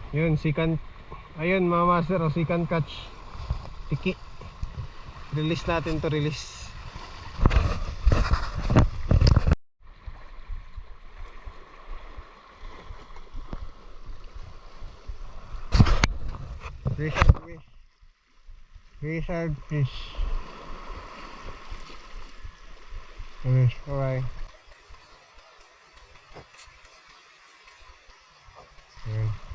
Yun, second. Ayun mga master, second catch. Tiki. Release natin to, release. Wizard fish. Yes, alright. Ayan.